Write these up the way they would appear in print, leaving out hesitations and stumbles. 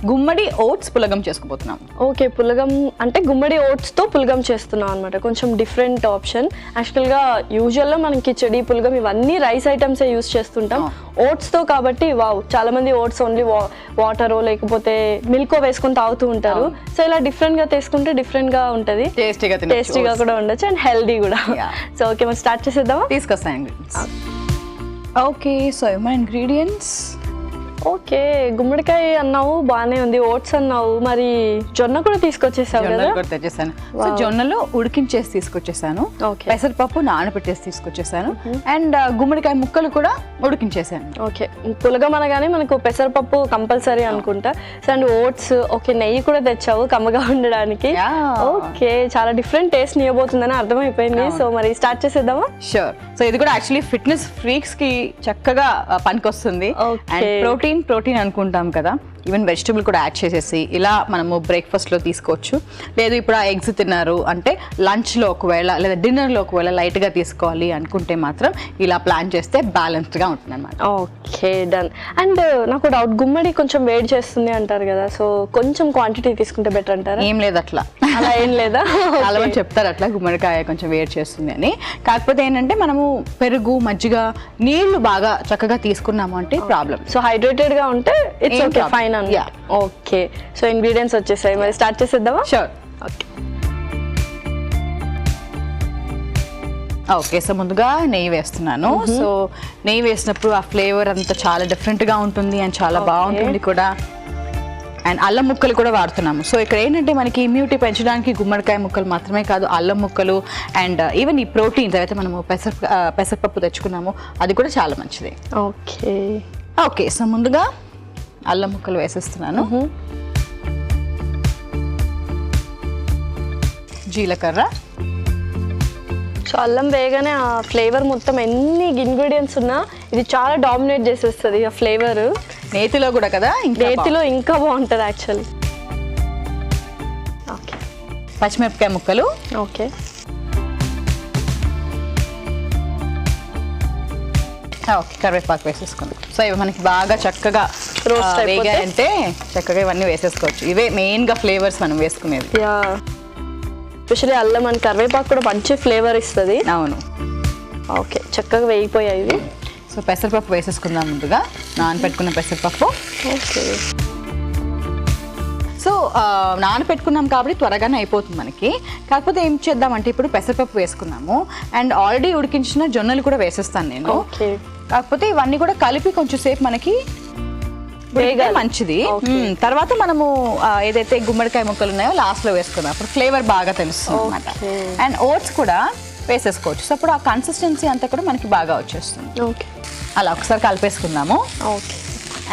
గుమ్మడి oats పులగం చేసుకోబోతున్నాం. Okay, పులగం అంటే గుమ్మడి ఓట్స్తో పులగం చేస్తున్నాం అనమాట. కొంచెం డిఫరెంట్ ఆప్షన్. యాక్చువల్గా యూజువల్గా మనం కిచడి పులగం ఇవన్నీ రైస్ ఐటమ్సే యూస్ చేస్తుంటాం. ఓట్స్తో కాబట్టి చాలా మంది ఓట్స్ ఓన్లీ వాటరో లేకపోతే మిల్కో వేసుకొని తాగుతూ ఉంటారు. సో ఇలా డిఫరెంట్గా తీసుకుంటే డిఫరెంట్గా ఉంటుంది, టేస్టీగా కూడా ఉండొచ్చు అండ్ హెల్దీ కూడా. సో ఓకే, మనం స్టార్ట్ చేసేద్దామా? తీసుకొస్తాను ఇంగ్రీడియంట్స్. ఓకే, సో ఏమైనా ఇంగ్రీడియంట్స్? ఓకే, గుమ్మడికాయ అన్నావు బాగానే ఉంది, ఓట్స్ అన్నావు, మరి జొన్న కూడా తీసుకొచ్చేసావు కదా? తెచ్చేసాను. సో జొన్నలు ఉడికించేసి తీసుకొచ్చేసాను, పెసరపప్పు నానబెట్టేసి తీసుకొచ్చేసాను, అండ్ గుమ్మడికాయ ముక్కలు కూడా ఉడికించేసాను. ఓకే, పులగం అనగానే మనకు పెసరపప్పు కంపల్సరీ అనుకుంటా. సో అండ్ ఓట్స్, ఓకే, నెయ్యి కూడా తెచ్చావు కమ్మగా ఉండడానికి. ఓకే, చాలా డిఫరెంట్ టేస్ట్ నియబోతుందని అర్థమైపోయింది. సో మరి స్టార్ట్ చేసేద్దామా? షూర్. సో ఇది కూడా యాక్చువల్లీ ఫిట్నెస్ ఫ్రీక్స్ కి చక్కగా పనికొస్తుంది. ప్రోటీన్ అనుకుంటాం కదా, ఈవెన్ వెజిటబుల్ కూడా యాడ్ చేసేసి ఇలా మనము బ్రేక్ఫాస్ట్లో తీసుకోవచ్చు. లేదు ఇప్పుడు ఆ ఎగ్స్ తిన్నారు అంటే లంచ్లో ఒకవేళ లేదా డిన్నర్లో ఒకవేళ లైట్గా తీసుకోవాలి అనుకుంటే మాత్రం ఇలా ప్లాన్ చేస్తే బ్యాలెన్స్డ్గా ఉంటుంది అనమాట. Okay, done. అండ్ నాకు డౌట్, గుమ్మడి కొంచెం వేడి చేస్తుంది అంటారు కదా, సో కొంచెం క్వాంటిటీ తీసుకుంటే బెటర్ అంటారా? ఏం లేదు అట్లా, అలా ఏం లేదా? చాలా మంది చెప్తారు అట్లా గుమ్మడికాయ కొంచెం వేడి చేస్తుంది అని. కాకపోతే ఏంటంటే మనము పెరుగు మజ్జిగ నీళ్లు బాగా చక్కగా తీసుకున్నాము అంటే ప్రాబ్లం. సో హైడ్రేటెడ్గా ఉంటే it's okay, fine. Okay, so ingredients వచ్చేసాయి, మరి స్టార్ట్ చేసేద్దామా? షూర్. ఓకే ఓకే, సో ముందుగా నెయ్యి వేస్తున్నాను. సో నెయ్యి వేసినప్పుడు ఆ ఫ్లేవర్ అంతా చాలా డిఫరెంట్గా ఉంటుంది అండ్ చాలా బాగుంటుంది కూడా. అండ్ అల్లం ముక్కలు కూడా వాడుతున్నాము. సో ఇక్కడ ఏంటంటే మనకి ఇమ్యూనిటీ పెంచడానికి గుమ్మడికాయ ముక్కలు మాత్రమే కాదు, అల్లం ముక్కలు అండ్ ఈవెన్ ఈ ప్రోటీన్స్ అయితే మనము పెసరపప్పు తెచ్చుకున్నాము, అది కూడా చాలా మంచిది. ఓకే ఓకే, సో ముందుగా అల్లం ముక్కలు వేసేస్తున్నాను, జీలకర్ర. సో అల్లం వేగానే ఆ ఫ్లేవర్ మొత్తం ఎన్ని ఇంగ్రీడియంట్స్ ఉన్నా ఇది చాలా డామినేట్ చేసేస్తుంది ఆ ఫ్లేవర్. నేతిలో కూడా కదా, నేతిలో ఇంకా బాగుంటుంది యాక్చువల్లీ. ఓకే, పచ్చిమిరపకాయ ముక్కలు. ఓకే, ఓకే, కరివేపాకు వేసేసుకుందాం. సో ఇవి మనకి బాగా చక్కగా వేగాయంటే చక్కగా ఇవన్నీ వేసేసుకోవచ్చు. ఇవే మెయిన్గా ఫ్లేవర్స్ మనం వేసుకునేది. ఎస్పెషల్లీ అల్లం అండ్ కరివేపాకు కూడా మంచి ఫ్లేవర్ ఇస్తుంది. అవును. ఓకే, చక్కగా వేగిపోయాయి ఇవి. సో పెసరపప్పు వేసేసుకుందాం ముందుగా, నానబెట్టుకున్న పెసరపప్పు. ఓకే, సో నానబెట్టుకున్నాం కాబట్టి త్వరగానే అయిపోతుంది మనకి. కాకపోతే ఏం చేద్దామంటే ఇప్పుడు పెసరపప్పు వేసుకున్నాము అండ్ ఆల్రెడీ ఉడికించిన జొన్నలు కూడా వేసేస్తాను నేను. ఓకే, కాకపోతే ఇవన్నీ కూడా కలిపి కొంచెం సేపు మనకి మంచిది. తర్వాత మనము ఏదైతే గుమ్మడికాయ ముక్కలు ఉన్నాయో లాస్ట్ లో వేసుకుందాం, అప్పుడు ఫ్లేవర్ బాగా తెలుస్తుంది అనమాట. అండ్ ఓట్స్ కూడా వేసేసుకోవచ్చు. సో అప్పుడు ఆ కన్సిస్టెన్సీ అంతా కూడా మనకి బాగా వచ్చేస్తుంది. ఓకే, అలా ఒకసారి కలిపేసుకుందాము. ఓకే,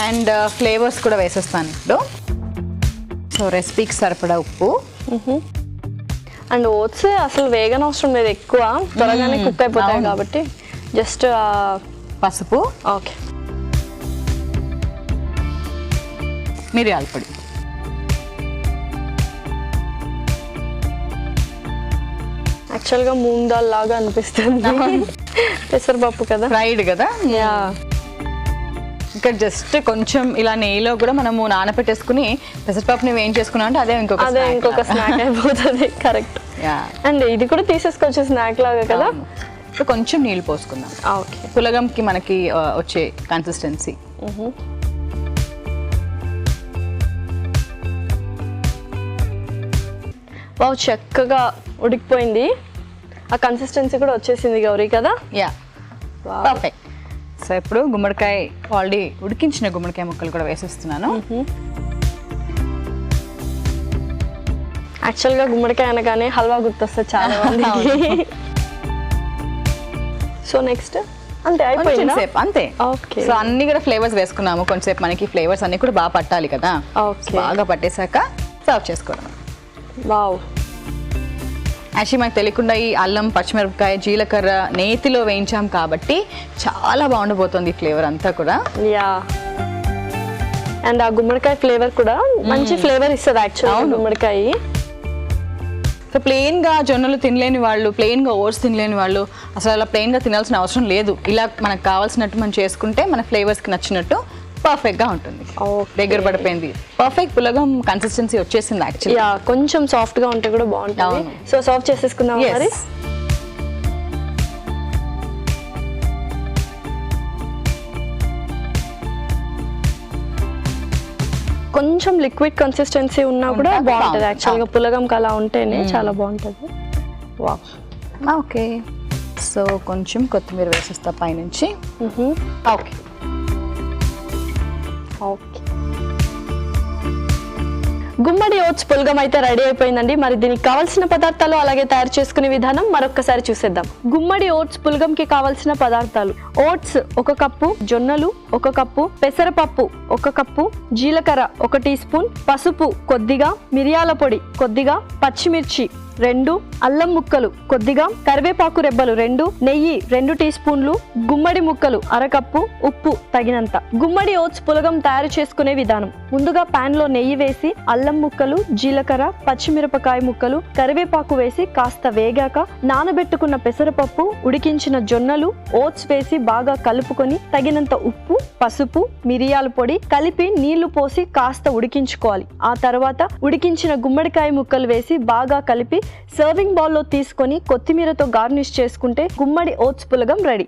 అండ్ ఫ్లేవర్స్ కూడా వేసేస్తాను ఇప్పుడు. సో రెసిపీకి సరిపడా ఉప్పు. అండ్ ఓట్స్ అసలు వేగన అవసరం లేదు, ఎక్కువ త్వరగానే కుక్ అయిపోతాయి కాబట్టి జస్ట్ పసుపు. ఓకే, మిరియాల పొడి. యాక్చువల్గా మూంగ్ దాల్ లాగా అనిపిస్తుంది, పెసరపప్పు కదా, ఫ్రైడ్ కదా. ఇక్కడ జస్ట్ కొంచెం ఇలా నెయ్యిలో కూడా మనము నానపెట్టేసుకుని పెసరపప్పుని వేయించేసుకున్నాం అంటే అదే ఇంకొక స్నాక్ అయిపోతుంది. కరెక్ట్. అండ్ ఇది కూడా తీసేసుకోవచ్చు స్నాక్ లాగా కదా. ఇప్పుడు కొంచెం నీళ్ళు పోసుకుందాం. ఓకే, పులగంకి మనకి వచ్చే కన్సిస్టెన్సీ. చక్కగా ఉడికిపోయింది, ఆ కన్సిస్టెన్సీ కూడా వచ్చేసింది గౌరీ కదా. పర్ఫెక్ట్. సో ఇప్పుడు గుమ్మడికాయ ఆల్రెడీ ఉడికించిన గుమ్మడికాయ ముక్కలు కూడా వేసేస్తున్నాను. యాక్చువల్గా గుమ్మడికాయ అనగానే హల్వా గుర్తొస్తుంది చాలా మందికి. సో నెక్స్ట్ అంతే అయిపోయింది. అంతే. ఓకే, సో అన్ని కూడా ఫ్లేవర్స్ వేసుకున్నాము, కొంచెంసేపు మనకి ఫ్లేవర్స్ అన్ని కూడా బాగా పట్టాలి కదా. బాగా పట్టేశాక సర్వ్ చేసుకోవడం. వావ్, యాక్చువల్లీ మనకు తెలియకుండా ఈ అల్లం, పచ్చిమిరపకాయ, జీలకర్ర నేతిలో వేయించాం కాబట్టి చాలా బాగుండబోతుంది ఈ ఫ్లేవర్ అంతా కూడా. అండ్ ఆ గుమ్మడికాయ ఫ్లేవర్ కూడా మంచి ఫ్లేవర్ ఇస్తుంది యాక్చువల్గా గుమ్మడికాయ. సో ప్లెయిన్గా జొన్నలు తినలేని వాళ్ళు, ప్లెయిన్గా ఓట్స్ తినలేని వాళ్ళు అసలు అలా ప్లెయిన్గా తినాల్సిన అవసరం లేదు. ఇలా మనకు కావాల్సినట్టు మనం చేసుకుంటే మన ఫ్లేవర్స్కి నచ్చినట్టు పర్ఫెక్ట్ గా ఉంటుంది. దగ్గర పడిపోయింది, పర్ఫెక్ట్ పులగం కన్సిస్టెన్సీ వచ్చేసింది యాక్చువల్లీ. యా, కొంచెం సాఫ్ట్ గా ఉంటే కూడా బాగుంటుంది. సో సర్వ్ చేసేసుకుందాం మరి. కొంచెం లిక్విడ్ కన్సిస్టెన్సీ ఉన్నా కూడా బాగుంటుంది యాక్చువల్గా, పులగంకి అలా ఉంటేనే చాలా బాగుంటుంది. Wow, okay. సో కొంచెం కొత్తిమీర వేసేస్తా పైనుంచి. ఓకే ఓకే, గుమ్మడి ఓట్స్ పులగం అయితే రెడీ అయిపోయిందండి. మరి దీనికి కావాల్సిన పదార్థాలు అలాగే తయారు చేసుకునే విధానం మరొకసారి చూసేద్దాం. గుమ్మడి ఓట్స్ పులగంకి కావాల్సిన పదార్థాలు: ఓట్స్ 1 కప్పు, జొన్నలు 1 కప్పు, పెసరపప్పు 1 కప్పు, జీలకర్ర 1 టీ స్పూన్, పసుపు కొద్దిగా, మిరియాల పొడి కొద్దిగా, పచ్చిమిర్చి 2, అల్లం ముక్కలు కొద్దిగా, కరివేపాకు రెబ్బలు 2, నెయ్యి 2 టీ స్పూన్లు, గుమ్మడి ముక్కలు 1/2 కప్పు, ఉప్పు తగినంత. గుమ్మడి ఓట్స్ పులగం తయారు చేసుకునే విధానం: ముందుగా పాన్ లో నెయ్యి వేసి అల్లం ముక్కలు, జీలకర్ర, పచ్చిమిరపకాయ ముక్కలు, కరివేపాకు వేసి కాస్త వేగాక నానబెట్టుకున్న పెసరపప్పు, ఉడికించిన జొన్నలు, ఓట్స్ వేసి బాగా కలుపుకొని తగినంత ఉప్పు, పసుపు, మిరియాల పొడి కలిపి నీళ్లు పోసి కాస్త ఉడికించుకోవాలి. ఆ తర్వాత ఉడికించిన గుమ్మడికాయ ముక్కలు వేసి బాగా కలిపి సర్వింగ్ బౌల్లో తీసుకొని కొత్తిమీరతో గార్నిష్ చేసుకుంటే గుమ్మడి ఓట్స్ పులగం రెడీ.